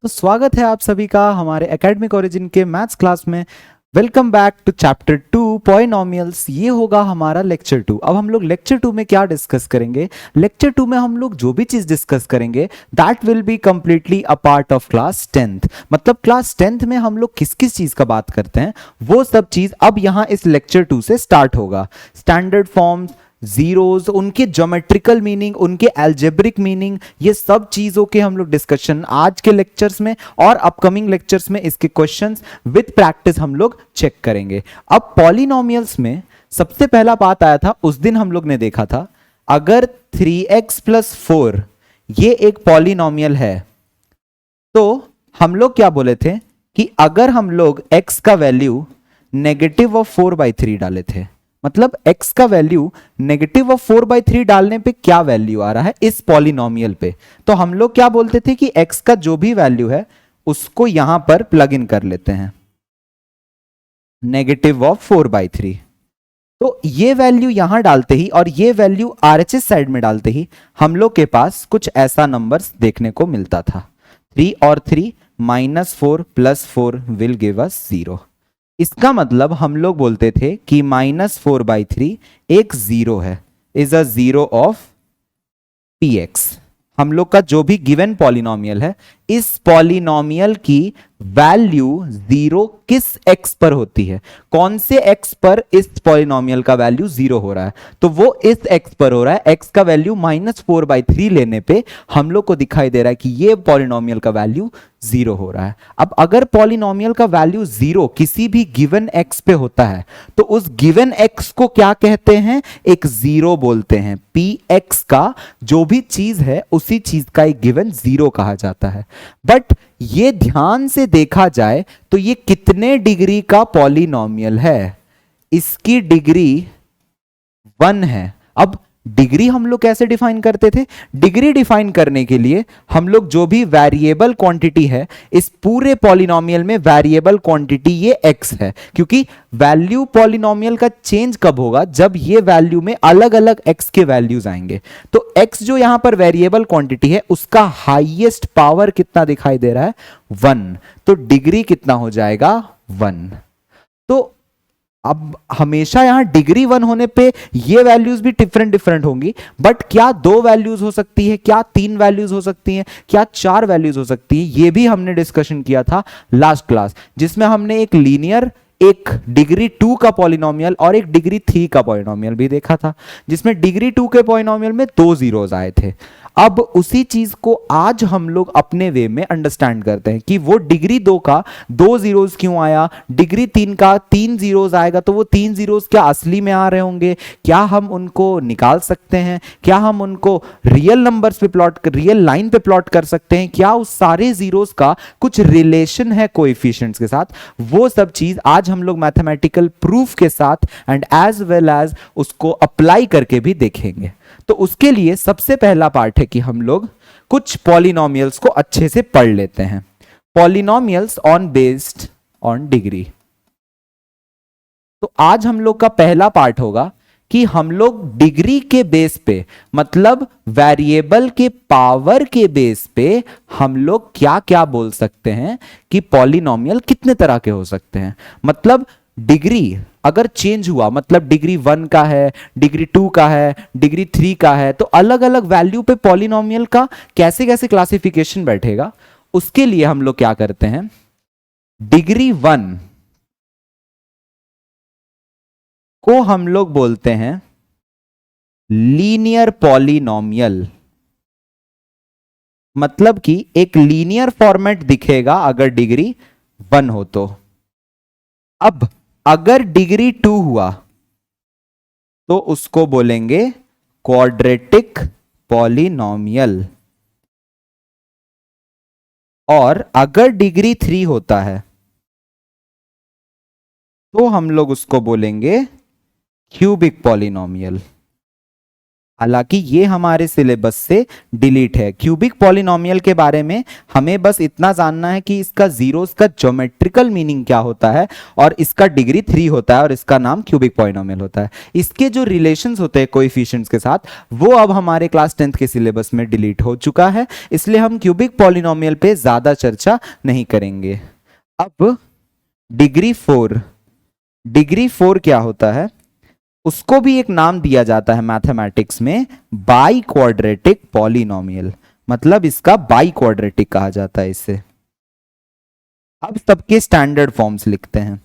तो स्वागत है आप सभी का हमारे एकेडमिक ओरिजिन के मैथ्स क्लास में। Welcome back to chapter 2 polynomials. ये होगा हमारा लेक्चर 2। अब हम लोग लेक्चर 2 में क्या डिस्कस करेंगे? लेक्चर 2 में हम लोग जो भी चीज डिस्कस करेंगे that will be completely a part of class 10th। मतलब क्लास 10th में हम लोग किस किस चीज का बात करते हैं वो सब चीज अब यहाँ इस लेक्चर 2 से स्टार्ट होगा। स्टैंडर्ड फॉर्म्स, जीरोस, उनके ज्योमेट्रिकल मीनिंग, उनके अलजेब्रिक मीनिंग, ये सब चीजों के हम लोग डिस्कशन आज के लेक्चर्स में और अपकमिंग लेक्चर्स में इसके क्वेश्चंस विद प्रैक्टिस हम लोग चेक करेंगे। अब पॉलिनोमियल्स में सबसे पहला बात आया था, उस दिन हम लोग ने देखा था, अगर 3x प्लस 4 ये एक पॉलिनोमियल है तो हम लोग क्या बोले थे कि अगर हम लोग x का वैल्यू नेगेटिव ऑफ 4/3 डाले थे, मतलब x का वैल्यू नेगेटिव ऑफ 4/3 डालने पे क्या वैल्यू आ रहा है इस पॉलिनोमियल पे, तो हम लोग क्या बोलते थे कि x का जो भी वैल्यू है उसको यहां पर प्लग इन कर लेते हैं, नेगेटिव ऑफ 4/3। तो ये वैल्यू यहां डालते ही और ये वैल्यू आरएचएस साइड में डालते ही हम लोग के पास कुछ ऐसा नंबर्स देखने को मिलता था। 3 और 3 -4 + 4 विल गिव अस 0। इसका मतलब हम लोग बोलते थे कि -4/3 एक जीरो है, is a zero of px। हम लोग का जो भी गिवन पॉलिनोमियल है, इस पॉलिनोमियल की वैल्यू जीरो किस x पर होती है, कौन से x पर इस पॉलिनोमियल का वैल्यू जीरो हो रहा है, तो वो इस x पर हो रहा है। x का वैल्यू -4/3 लेने पे हम लोग को दिखाई दे रहा है कि ये पॉलिनोमियल का वैल्यू जीरो हो रहा है। अब अगर पॉलिनोमियल का वैल्यू जीरो किसी भी गिवन x पे होता है तो उस गिवन x को क्या कहते हैं? एक जीरो बोलते हैं। px का जो भी चीज है उसी चीज का एक गिवन जीरो कहा जाता है। बट ये ध्यान से देखा जाए तो ये कितने डिग्री का पॉलिनोमियल है? इसकी डिग्री 1 है। अब डिग्री हम लोग कैसे डिफाइन करते थे? डिग्री डिफाइन करने के लिए हम लोग जो भी वेरिएबल क्वांटिटी है, इस पूरे पॉलिनोमियल में वेरिएबल क्वांटिटी ये x है, क्योंकि वैल्यू पॉलिनोमियल का चेंज कब होगा? जब ये वैल्यू में अलग अलग x के वैल्यूज आएंगे। तो x जो यहां पर वेरिएबल क्वांटिटी है उसका हाईएस्ट पावर कितना दिखाई दे रहा है? 1। तो डिग्री कितना हो जाएगा? 1। तो अब हमेशा यहां डिग्री 1 होने पे ये वैल्यूज भी डिफरेंट डिफरेंट होंगी, बट क्या 2 वैल्यूज हो सकती है, क्या 3 वैल्यूज हो सकती हैं, क्या 4 वैल्यूज हो सकती है? ये भी हमने डिस्कशन किया था लास्ट क्लास, जिसमें हमने एक लीनियर, एक डिग्री 2 का पॉलिनोमियल और एक डिग्री 3 का पॉलिनोमियल भी देखा था, जिसमें डिग्री 2 के पॉलिनोमियल में 2 जीरोज आए थे। अब उसी चीज को आज हम लोग अपने वे में अंडरस्टैंड करते हैं कि वो डिग्री 2 का 2 जीरोज क्यों आया, डिग्री 3 का 3 जीरोज आएगा, तो वो 3 जीरोज क्या असली में आ रहे होंगे? क्या हम उनको निकाल सकते हैं? क्या हम उनको रियल नंबर्स पे प्लॉट, रियल लाइन पे प्लॉट कर सकते हैं? क्या उस सारे जीरोज का कुछ रिलेशन है कोएफिशिएंट्स के साथ? वो सब चीज आज हम लोग मैथमेटिकल प्रूफ के साथ एंड एज वेल एज उसको अप्लाई करके भी देखेंगे। तो उसके लिए सबसे पहला पार्ट है कि हम लोग कुछ पॉलिनोमियल्स को अच्छे से पढ़ लेते हैं। Polynomials on based on degree. तो आज हम लोग का पहला पार्ट होगा कि हम लोग डिग्री के बेस पे, मतलब वेरिएबल के पावर के बेस पे हम लोग क्या क्या बोल सकते हैं कि पॉलिनोमियल कितने तरह के हो सकते हैं। मतलब डिग्री अगर चेंज हुआ, मतलब डिग्री 1 का है, डिग्री 2 का है, डिग्री 3 का है, तो अलग अलग वैल्यू पे पॉलिनोमियल का कैसे कैसे क्लासिफिकेशन बैठेगा, उसके लिए हम लोग क्या करते हैं, डिग्री 1 को हम लोग बोलते हैं लीनियर पॉलिनोमियल। मतलब कि एक लीनियर फॉर्मेट दिखेगा अगर डिग्री 1 हो तो। अब अगर डिग्री 2 हुआ तो उसको बोलेंगे क्वाड्रेटिक पॉलिनोमियल, और अगर डिग्री 3 होता है तो हम लोग उसको बोलेंगे क्यूबिक पॉलिनोमियल। हालांकि ये हमारे सिलेबस से डिलीट है। क्यूबिक पॉलिनोमियल के बारे में हमें बस इतना जानना है कि इसका जीरोस का ज्योमेट्रिकल मीनिंग क्या होता है और इसका डिग्री 3 होता है और इसका नाम क्यूबिक पॉलिनोमियल होता है। इसके जो रिलेशंस होते हैं कोएफिशिएंट्स के साथ वो अब हमारे क्लास 10th के सिलेबस में डिलीट हो चुका है, इसलिए हम क्यूबिक पॉलिनोमियल पे ज्यादा चर्चा नहीं करेंगे। अब डिग्री 4 क्या होता है, उसको भी एक नाम दिया जाता है मैथमेटिक्स में बाई क्वाड्रेटिक पॉलिनोमियल, मतलब इसका बाई क्वाड्रेटिक कहा जाता है इसे। अब सबके स्टैंडर्ड फॉर्म्स लिखते हैं।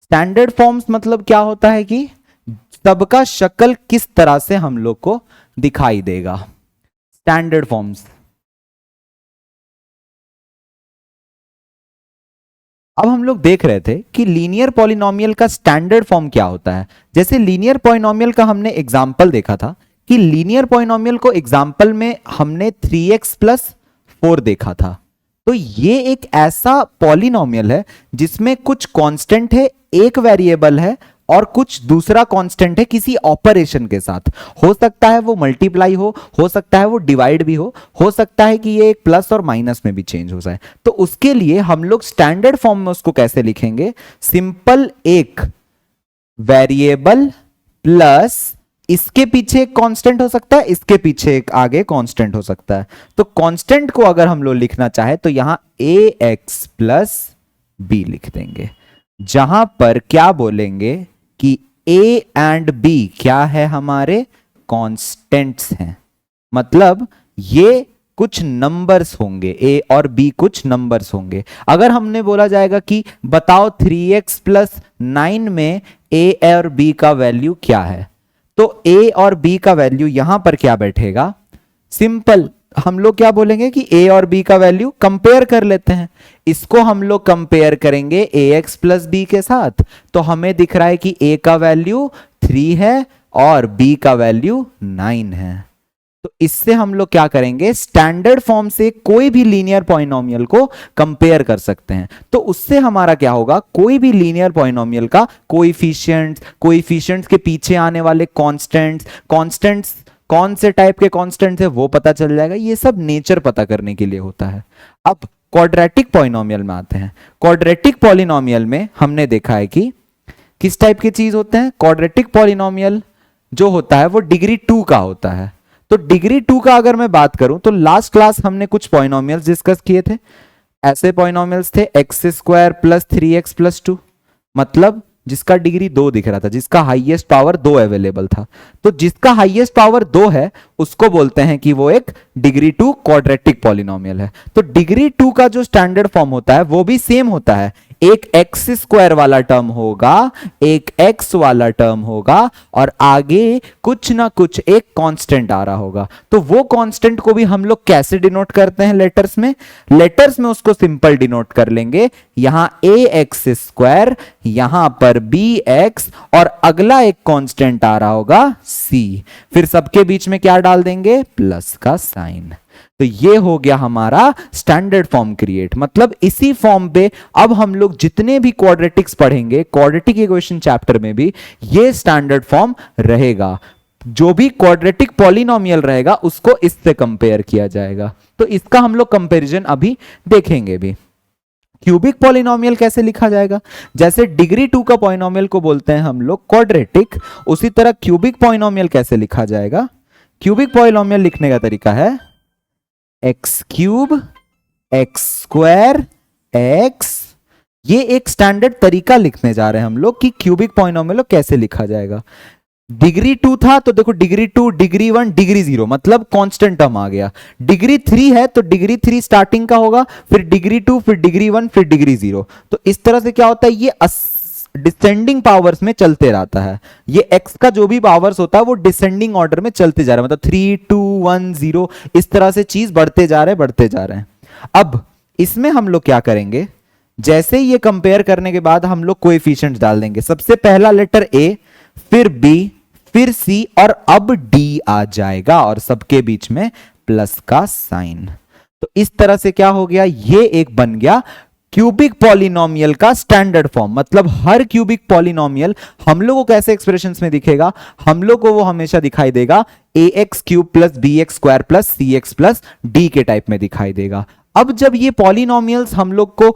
स्टैंडर्ड फॉर्म्स मतलब क्या होता है कि सबका शक्ल किस तरह से हम लोग को दिखाई देगा। स्टैंडर्ड फॉर्म्स, अब हम लोग देख रहे थे कि लीनियर पॉलिनोमियल का स्टैंडर्ड फॉर्म क्या होता है। जैसे लीनियर पॉलिनोमियल का हमने एग्जांपल देखा था कि लीनियर पॉलिनोमियल को एग्जांपल में हमने 3x + 4 देखा था। तो ये एक ऐसा पॉलिनोमियल है जिसमें कुछ कांस्टेंट है, एक वेरिएबल है और कुछ दूसरा कांस्टेंट है किसी ऑपरेशन के साथ। हो सकता है वो मल्टीप्लाई हो सकता है वो डिवाइड भी हो सकता है कि ये एक प्लस और माइनस में भी चेंज हो जाए। तो उसके लिए हम लोग स्टैंडर्ड फॉर्म में उसको कैसे लिखेंगे, सिंपल एक वेरिएबल प्लस इसके पीछे एक कांस्टेंट हो सकता है, इसके पीछे एक आगे कांस्टेंट हो सकता है। तो कांस्टेंट को अगर हम लोग लिखना चाहे तो यहां ax + b लिख देंगे, जहां पर क्या बोलेंगे कि a एंड b क्या है, हमारे कांस्टेंट्स हैं। मतलब ये कुछ नंबर्स होंगे, a और b कुछ नंबर्स होंगे। अगर हमने बोला जाएगा कि बताओ 3x + 9 में a और b का वैल्यू क्या है, तो a और b का वैल्यू यहां पर क्या बैठेगा, सिंपल हम लोग क्या बोलेंगे कि a और b का वैल्यू कंपेयर कर लेते हैं। इसको हम लोग कंपेयर करेंगे ax + b के साथ, तो हमें दिख रहा है कि a का वैल्यू 3 है और b का वैल्यू 9 है। तो इससे हम लोग क्या करेंगे, स्टैंडर्ड फॉर्म से कोई भी लीनियर पॉलिनोमियल को कंपेयर कर सकते हैं। तो उससे हमारा क्या होगा, कोई भी लीनियर पॉलिनोमियल का कोएफिशिएंट्स के पीछे आने वाले कांस्टेंट्स कौन से टाइप के कांस्टेंट्स है वो पता चल जाएगा। ये सब नेचर पता करने के लिए होता है। अब क्वाड्रेटिक पॉलिनोमियल में आते हैं। क्वाड्रेटिक पॉलिनोमियल में हमने देखा है कि किस टाइप की चीज होते हैं। क्वाड्रेटिक पॉलिनोमियल जो होता है वो डिग्री 2 का होता है। तो डिग्री 2 का अगर मैं बात करूं तो लास्ट क्लास हमने कुछ पॉलिनोमियल्स डिस्कस किए थे। ऐसे पॉलिनोमियल्स थे x² + 3x + 2, मतलब जिसका डिग्री 2 दिख रहा था, जिसका हाईएस्ट पावर 2 अवेलेबल था। तो जिसका हाईएस्ट पावर 2 है उसको बोलते हैं कि वो एक डिग्री 2 क्वाड्रेटिक पॉलिनोमियल है। तो डिग्री 2 का जो स्टैंडर्ड फॉर्म होता है वो भी सेम होता है। एक x² वाला टर्म होगा, एक x वाला टर्म होगा और आगे कुछ ना कुछ एक कांस्टेंट आ रहा होगा। तो वो कांस्टेंट को भी हम लोग कैसे डिनोट करते हैं, लेटर्स में उसको सिंपल डिनोट कर लेंगे। यहां ax², यहां पर bx और अगला एक कांस्टेंट आ रहा होगा c, फिर सबके बीच में क्या डाल देंगे, प्लस का साइन। तो ये हो गया हमारा स्टैंडर्ड फॉर्म क्रिएट। मतलब इसी फॉर्म पे अब हम लोग जितने भी क्वाड्रेटिक्स पढ़ेंगे, क्वाड्रेटिक इक्वेशन चैप्टर में भी ये स्टैंडर्ड फॉर्म रहेगा। जो भी क्वाड्रेटिक पॉलिनोमियल रहेगा उसको इससे कंपेयर किया जाएगा। तो इसका हम लोग कंपैरिजन अभी देखेंगे भी। क्यूबिक पॉलिनोमियल कैसे लिखा जाएगा, जैसे डिग्री 2 का पॉलिनोमियल को बोलते हैं हम लोग क्वाड्रेटिक, उसी तरह क्यूबिक पॉलिनोमियल कैसे लिखा जाएगा। क्यूबिक पॉलिनोमियल लिखने का तरीका है x³ x² x। ये एक स्टैंडर्ड तरीका लिखने जा रहे हैं हम लोग कि क्यूबिक पॉलिनोमियल कैसे लिखा जाएगा। डिग्री 2 था तो देखो डिग्री 2, डिग्री 1, डिग्री 0, मतलब कांस्टेंट टर्म आ गया। डिग्री 3 है तो डिग्री 3 स्टार्टिंग का होगा, फिर डिग्री 2, फिर डिग्री 1, फिर डिग्री 0। तो इस तरह से क्या होता है, ये डिसेंडिंग पावर्स में चलते रहता है। ये x का जो भी पावर्स होता है वो डिसेंडिंग ऑर्डर में चलते जा रहे हैं, मतलब 3, 2, 1, 0 इस तरह से चीज बढ़ते जा रहे हैं। अब इसमें हम लोग क्या करेंगे, जैसे ये कंपेयर करने के बाद हम लोग कोएफिशिएंट्स डाल देंगे। सबसे पहला लेटर a, फिर b, फिर c और अब d आ जाएगा और सबके बीच में प्लस का साइन। तो इस तरह से क्या हो गया, ये एक बन गया क्यूबिक पॉलिनोमियल का स्टैंडर्ड फॉर्म, मतलब हर क्यूबिक पॉलिनोमियल हम लोग को कैसे एक्सप्रेशंस में दिखेगा, हम लोग को वो हमेशा दिखाई देगा ax cube plus B X square plus C X plus D के टाइप में दिखाई देगा। अब जब ये पॉलिनोमियल्स हम लोग को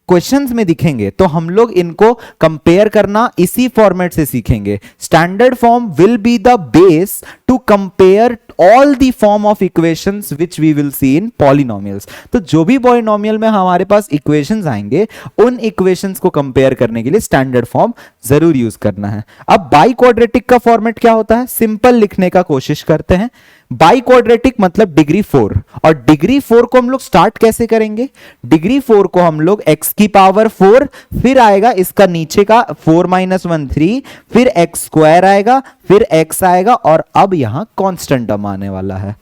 क्वेश्चंस में दिखेंगे तो हम लोग इनको कंपेयर करना इसी फॉर्मेट से सीखेंगे। Standard form will be the base to compare all the form of equations which we will see in polynomials. तो जो भी पॉलिनोमियल में हमारे पास इक्वेशंस आएंगे उन इक्वेशंस को कंपेयर करने के लिए स्टैंडर्ड फॉर्म जरूर यूज करना है। अब बाई क्वाड्रेटिक का फॉर्मेट क्या होता है, सिंपल लिखने का कोशिश करते हैं। बाई क्वाड्रेटिक मतलब डिग्री 4, और डिग्री 4 को हम लोग स्टार्ट कैसे करेंगे, डिग्री 4 को हम लोग x की पावर 4, फिर आएगा इसका नीचे का 4 - 1 3, फिर x स्क्वायर आएगा, फिर x आएगा, और अब यहां कांस्टेंट टर्म आने वाला है।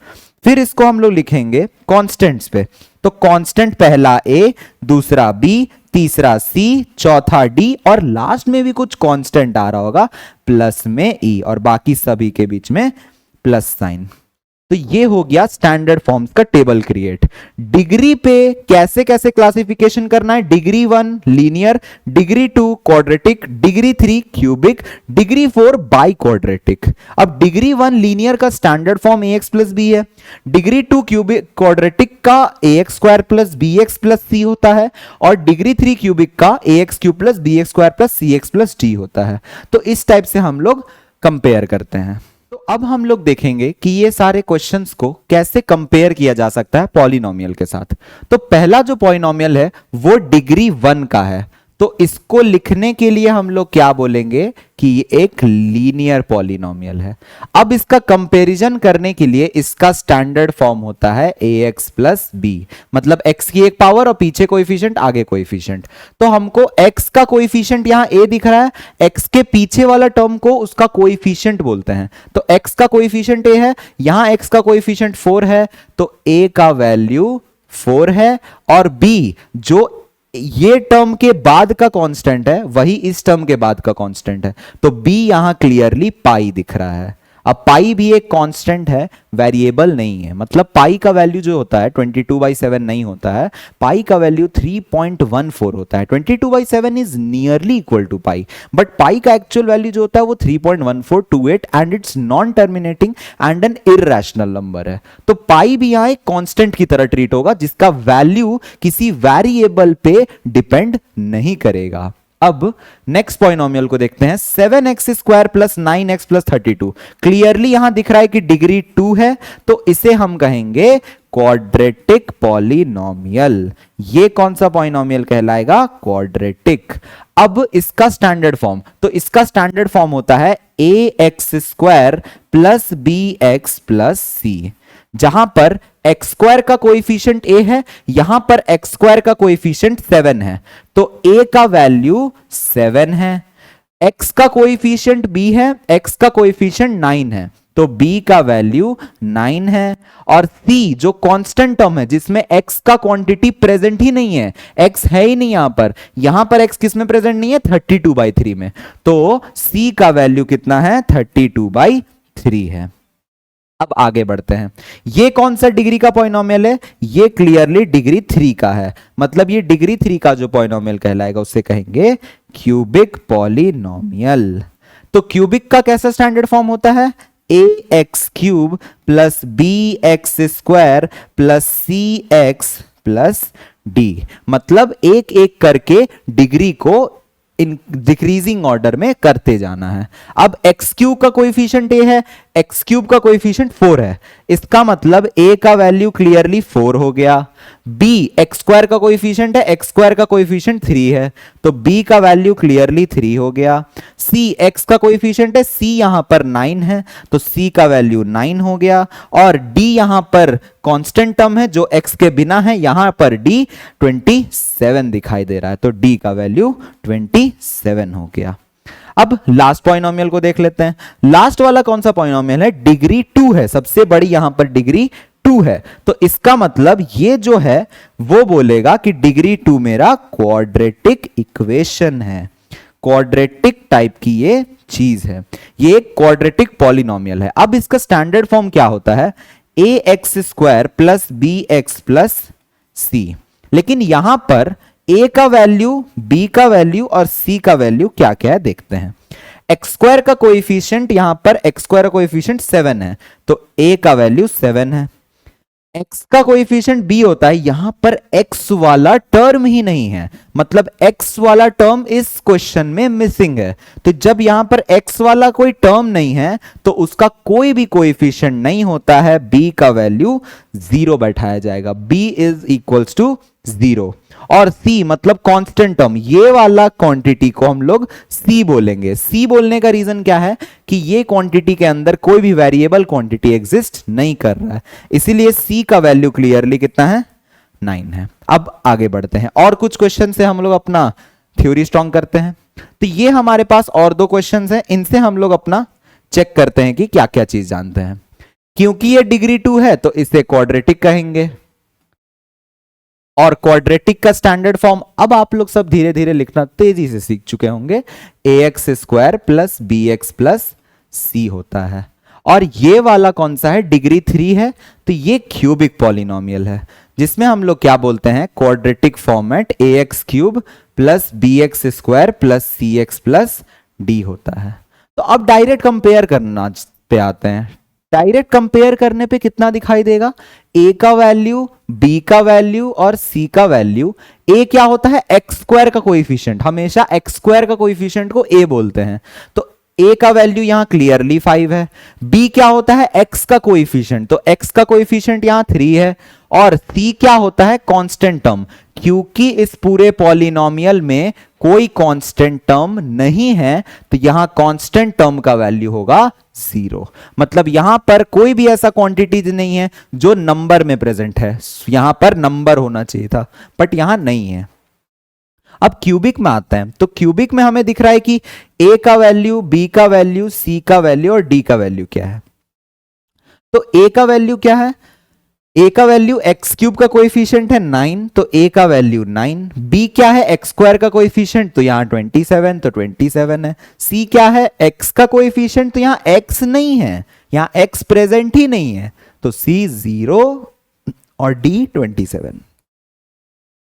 फिर इसको हम लोग लिखेंगे कांस्टेंट्स पे, तो कांस्टेंट पहला a, दूसरा b, तीसरा c, चौथा d, और लास्ट में भी कुछ कांस्टेंट आ रहा होगा प्लस में e, और बाकी सभी के बीच में प्लस साइन। तो ये हो गया स्टैंडर्ड फॉर्म्स का टेबल क्रिएट। डिग्री पे कैसे कैसे क्लासिफिकेशन करना है, degree 1 linear, degree 2 quadratic, degree 3 cubic, degree 4 biquadratic. अब डिग्री 1 लीनियर का standard form ax plus B है, डिग्री 2 क्यूबिक क्वाड्रेटिक का ax square plus bx plus c होता है, और डिग्री 3 क्यूबिक का ax cube plus bx square plus cx plus d होता है। तो इस टाइप से हम लोग कंपेयर करते हैं। तो अब हम लोग देखेंगे कि ये सारे क्वेश्चंस को कैसे कंपेयर किया जा सकता है पॉलिनोमियल के साथ। तो पहला जो पॉलिनोमियल है वो डिग्री 1 का है, तो इसको लिखने के लिए हम लोग क्या बोलेंगे कि ये एक लीनियर पॉलिनोमियल है। अब इसका कंपैरिजन करने के लिए इसका स्टैंडर्ड फॉर्म होता है ax प्लस b, मतलब x की एक पावर और पीछे कोएफिशिएंट आगे कोएफिशिएंट। तो हमको x का कोएफिशिएंट यहां a दिख रहा है, x के पीछे वाला टर्म को उसका कोएफिशिएंट बोलते हैं। तो x का कोएफिशिएंट a है, यहां x का कोएफिशिएंट 4 है, तो a का वैल्यू 4 है, और b जो ये टर्म के बाद का कांस्टेंट है वही इस टर्म के बाद का कांस्टेंट है, तो b यहां क्लियरली पाई दिख रहा है। अब पाई भी एक कांस्टेंट है, वेरिएबल नहीं है, मतलब पाई का वैल्यू जो होता है 22/7 नहीं होता है, पाई का वैल्यू 3.14 होता है। 22/7 is nearly equal to pi, but pi का एक्चुअल वैल्यू जो होता है वो 3.1428 and it's non terminating and an irrational number है। तो पाई भी यहां एक कांस्टेंट की तरह ट्रीट होगा जिसका वैल्यू किसी वेरिएबल पे डिपेंड नहीं करेगा। अब नेक्स्ट पॉलिनोमियल को देखते हैं, 7x square plus 9x plus 32। Clearly यहां दिख रहा है कि डिग्री 2 है, तो इसे हम कहेंगे क्वाड्रेटिक पॉलिनोमियल। ये कौन सा पॉलिनोमियल कहलाएगा, क्वाड्रेटिक। अब इसका स्टैंडर्ड फॉर्म, तो इसका स्टैंडर्ड फॉर्म होता है ax square plus bx plus c, जहां पर x स्क्वायर का कोएफिशिएंट a है, यहां पर x स्क्वायर का कोएफिशिएंट 7 है, तो a का वैल्यू 7 है, x का कोएफिशिएंट b है, x का कोएफिशिएंट 9 है, तो b का वैल्यू 9 है, और c जो कांस्टेंट टर्म है जिसमें x का क्वांटिटी प्रेजेंट ही नहीं है, x है ही नहीं यहां पर x किस में प्रेजेंट नहीं है, 32/3 में, तो c का वैल्यू कितना है, 32/3 है। अब आगे बढ़ते हैं, ये कौन सा डिग्री का पॉलिनोमियल है, ये क्लियरली डिग्री 3 का है, मतलब ये डिग्री 3 का जो पॉलिनोमियल कहलाएगा उसे कहेंगे क्यूबिक पॉलिनोमियल। तो क्यूबिक का कैसा स्टैंडर्ड फॉर्म होता है, ax cube plus bx square plus cx plus d, मतलब एक एक करके डिग्री को इन डिक्रीजिंग ऑर्डर में करते जाना है। अब x क्यूब का कोएफिशिएंट a है, x क्यूब का कोएफिशिएंट 4 है, इसका मतलब a का वैल्यू क्लियरली 4 हो गया, b x स्क्वायर का कोएफिशिएंट है, x स्क्वायर का कोएफिशिएंट 3 है, तो b का वैल्यू क्लियरली 3 हो गया, c x का कोएफिशिएंट है, c यहां पर 9 है, तो c का वैल्यू 9 हो गया, और d यहां पर कांस्टेंट टर्म है जो x के बिना है, यहां पर d 27 दिखाई दे रहा है, तो d का वैल्यू 27 हो गया। अब लास्ट पॉलिनोमियल को देख लेते हैं, लास्ट वाला कौन सा पॉलिनोमियल है, डिग्री 2 है, सबसे बड़ी यहां पर डिग्री 2 है, तो इसका मतलब ये जो है वो बोलेगा कि डिग्री 2 मेरा क्वाड्रेटिक इक्वेशन है, क्वाड्रेटिक टाइप की ये चीज है, ये एक क्वाड्रेटिक पॉलिनोमियल है। अब इसका स्टैंडर्ड फॉर्म क्या होता है, ax square plus bx plus c, लेकिन यहां पर ए का वैल्यू, बी का वैल्यू और सी का वैल्यू क्या क्या है देखते हैं। एक्स स्क्वायर का कोएफिशिएंट, यहां पर एक्स स्क्वायर का कोएफिशिएंट 7 है, तो ए का वैल्यू 7 है। x का कोएफिशिएंट b होता है, यहां पर x वाला टर्म ही नहीं है, मतलब x वाला टर्म इस क्वेश्चन में मिसिंग है। तो जब यहां पर x वाला कोई टर्म नहीं है तो उसका कोई भी कोएफिशिएंट नहीं होता है, b का वैल्यू 0 बैठाया जाएगा, b इज इक्वल्स टू 0। और c मतलब कांस्टेंट टर्म, ये वाला क्वांटिटी को हम लोग c बोलेंगे। c बोलने का रीजन क्या है कि ये क्वांटिटी के अंदर कोई भी वेरिएबल क्वांटिटी एग्जिस्ट नहीं कर रहा है, इसीलिए c का वैल्यू क्लियरली कितना है, 9 है। अब आगे बढ़ते हैं और कुछ क्वेश्चन से हम लोग अपना थ्योरी स्ट्रॉन्ग करते हैं। तो ये हमारे पास और 2 क्वेश्चन हैं, इनसे हम लोग अपना चेक करते हैं कि क्या क्या चीज जानते हैं। क्योंकि ये डिग्री 2 है तो इसे क्वाड्रेटिक कहेंगे, और क्वाड्रेटिक का स्टैंडर्ड फॉर्म अब आप लोग सब धीरे धीरे लिखना तेजी से सीख चुके होंगे, ax square plus bx plus c होता है। और ये वाला कौन सा है, डिग्री 3 है, तो ये क्यूबिक पॉलिनोमियल है, जिसमें हम लोग क्या बोलते हैं, quadratic format ax cube plus bx square plus cx plus d होता है। तो अब डायरेक्ट कंपेयर करना पे आते हैं। डायरेक्ट कंपेयर करने पे कितना दिखाई देगा, a का वैल्यू, b का वैल्यू और c का वैल्यू। a क्या होता है, एक्स स्क्वायर का कोएफिशिएंट, हमेशा एक्स स्क्वायर का कोएफिशिएंट को a बोलते हैं, तो a का वैल्यू यहां क्लियरली 5 है। b क्या होता है, x का कोएफिशिएंट, तो x का कोएफिशिएंट यहां 3 है। और c क्या होता है, कांस्टेंट टर्म, क्योंकि इस पूरे पॉलिनोमियल में कोई कांस्टेंट टर्म नहीं है, तो यहां कांस्टेंट टर्म का वैल्यू होगा 0। मतलब यहां पर कोई भी ऐसा क्वांटिटी नहीं है जो नंबर में प्रेजेंट है, यहां पर नंबर होना चाहिए था बट यहां नहीं है। अब क्यूबिक में आते हैं, तो क्यूबिक में हमें दिख रहा है कि a का वैल्यू, b का वैल्यू, c का वैल्यू और d का वैल्यू क्या है। तो a का वैल्यू क्या है, a का वैल्यू एक्स क्यूब का कोएफिशिएंट है 9, तो a का वैल्यू 9। b क्या है, एक्स स्क्वायर का कोएफिशिएंट, तो यहां 27, तो 27 है। c क्या है, x का कोएफिशिएंट, तो यहां x नहीं है, यहां x प्रेजेंट ही नहीं है, तो c 0 और d 27।